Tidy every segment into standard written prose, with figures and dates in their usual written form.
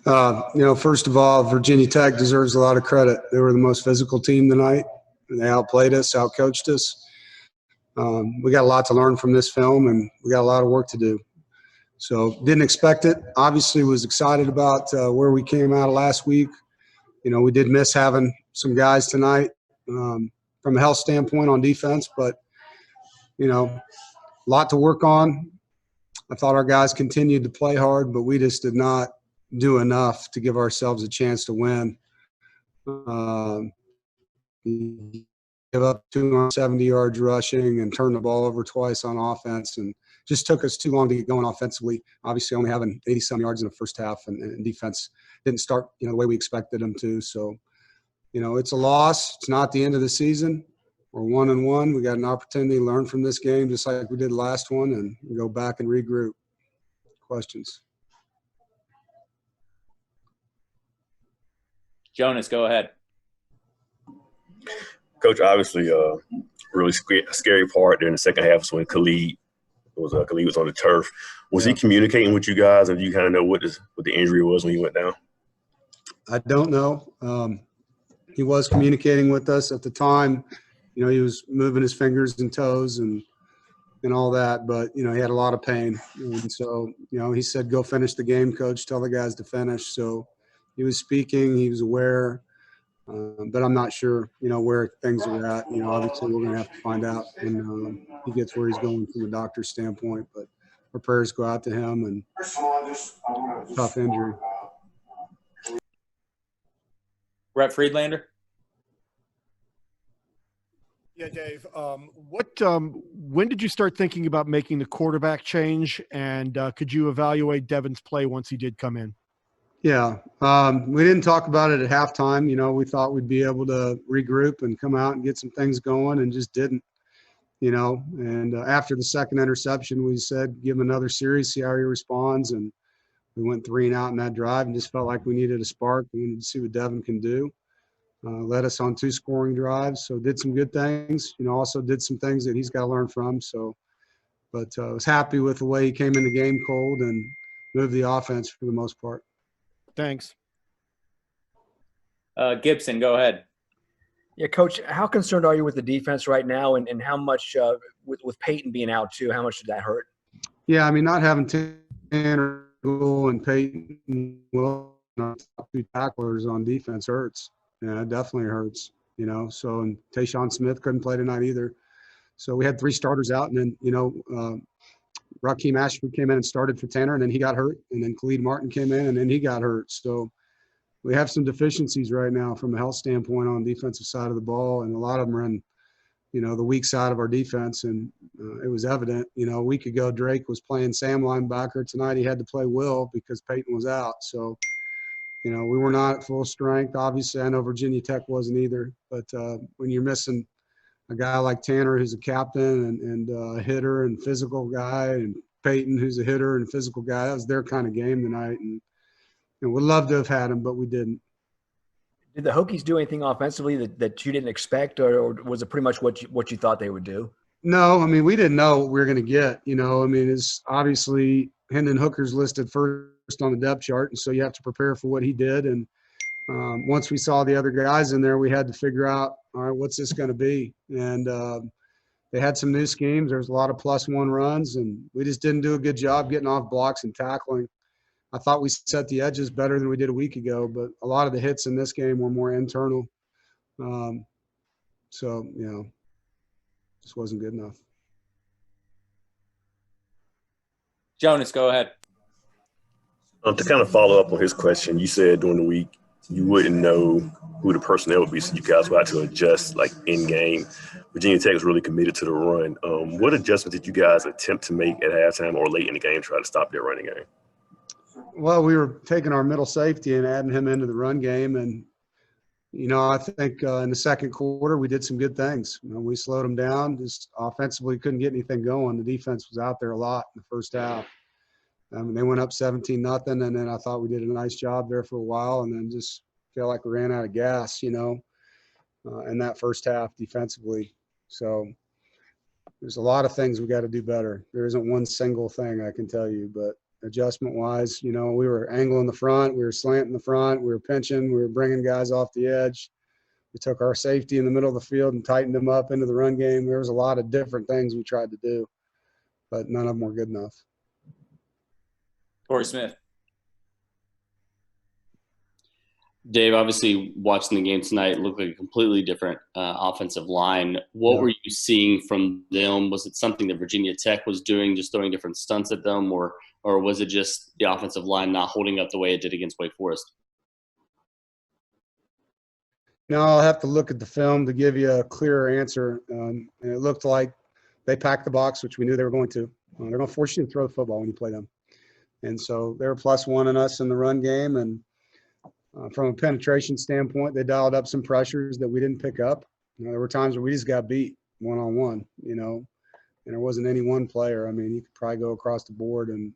First of all, Virginia Tech deserves a lot of credit. They were the most physical team tonight, and they outplayed us, outcoached us. We got a lot to learn from this film, and we got a lot of work to do. So didn't expect it. Obviously was excited about where we came out of last week. We did miss having some guys tonight from a health standpoint on defense, but, a lot to work on. I thought our guys continued to play hard, but we just did not do enough to give ourselves a chance to win. Give up 270 yards rushing and turn the ball over twice on offense, and just took us too long to get going offensively. Obviously only having 80-some yards in the first half, and defense didn't start the way we expected them to. So, it's a loss. It's not the end of the season. We're 1-1. We got an opportunity to learn from this game just like we did the last one and go back and regroup. Questions? Jonas, go ahead. Coach, obviously, really scary part during the second half was when Khalil was on the turf. Was he communicating with you guys, and do you kind of know what the injury was when he went down? I don't know. He was communicating with us at the time. He was moving his fingers and toes and all that, but he had a lot of pain, and so he said, "Go finish the game, coach. Tell the guys to finish." So he was speaking. He was aware. But I'm not sure, where things are at. Obviously we're going to have to find out when he gets where he's going from a doctor's standpoint. But our prayers go out to him, and tough injury. Brett Friedlander? Yeah, Dave. When did you start thinking about making the quarterback change, and could you evaluate Devin's play once he did come in? Yeah, we didn't talk about it at halftime. We thought we'd be able to regroup and come out and get some things going, and just didn't. And after the second interception, we said, give him another series, see how he responds. And we went 3 and out in that drive and just felt like we needed a spark. We needed to see what Devin can do. Led us on 2 scoring drives, so did some good things. Also did some things that he's got to learn from. But I was happy with the way he came in the game cold and moved the offense for the most part. Thanks. Gibson, go ahead. Yeah, Coach, how concerned are you with the defense right now, and how much, with Peyton being out too, how much did that hurt? Yeah, not having Tanner and Peyton, well, top 2 tacklers on defense hurts. Yeah, it definitely hurts, So, and Tayshawn Smith couldn't play tonight either. So we had 3 starters out, and then, Raheem Ashford came in and started for Tanner, and then he got hurt. And then Khalid Martin came in, and then he got hurt. So we have some deficiencies right now from a health standpoint on the defensive side of the ball, and a lot of them are in, the weak side of our defense. And it was evident, a week ago Drake was playing Sam linebacker. Tonight he had to play Will because Peyton was out. So, we were not at full strength. Obviously, I know Virginia Tech wasn't either. But when you're missing a guy like Tanner, who's a captain and a hitter and physical guy, and Peyton, who's a hitter and physical guy, that was their kind of game tonight. And we'd love to have had him, but we didn't. Did the Hokies do anything offensively that you didn't expect, or was it pretty much what you thought they would do? No, we didn't know what we were going to get. It's obviously Hendon Hooker's listed first on the depth chart, and so you have to prepare for what he did. And once we saw the other guys in there, we had to figure out, all right, what's this going to be? And they had some new schemes. There was a lot of +1 runs, and we just didn't do a good job getting off blocks and tackling. I thought we set the edges better than we did a week ago, but a lot of the hits in this game were more internal. So, just wasn't good enough. Jonas, go ahead. To kind of follow up on his question, you said during the week you wouldn't know who the personnel would be, so you guys would have to adjust in game. Virginia Tech was really committed to the run. What adjustments did you guys attempt to make at halftime or late in the game to try to stop their running game? Well, we were taking our middle safety and adding him into the run game, and I think in the second quarter we did some good things. We slowed them down. Just offensively couldn't get anything going. The defense was out there a lot in the first half. They went up 17-0, and then I thought we did a nice job there for a while, and then just feel like we ran out of gas, in that first half defensively. So there's a lot of things we got to do better. There isn't one single thing I can tell you, but adjustment-wise. You know, we were angling the front, we were slanting the front, we were pinching, we were bringing guys off the edge. We took our safety in the middle of the field and tightened them up into the run game. There was a lot of different things we tried to do, but none of them were good enough. Corey Smith. Dave, obviously watching the game tonight looked like a completely different offensive line. What were you seeing from them? Was it something that Virginia Tech was doing, just throwing different stunts at them, or was it just the offensive line not holding up the way it did against Wake Forest? Now I'll have to look at the film to give you a clearer answer. And it looked like they packed the box, which we knew they were going to. They're going to force you to throw the football when you play them. And so they were +1 in us in the run game. And from a penetration standpoint, they dialed up some pressures that we didn't pick up. You know, there were times where we just got beat one-on-one, you know, and there wasn't any one player. I mean, you could probably go across the board, and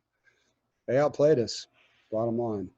they outplayed us, bottom line.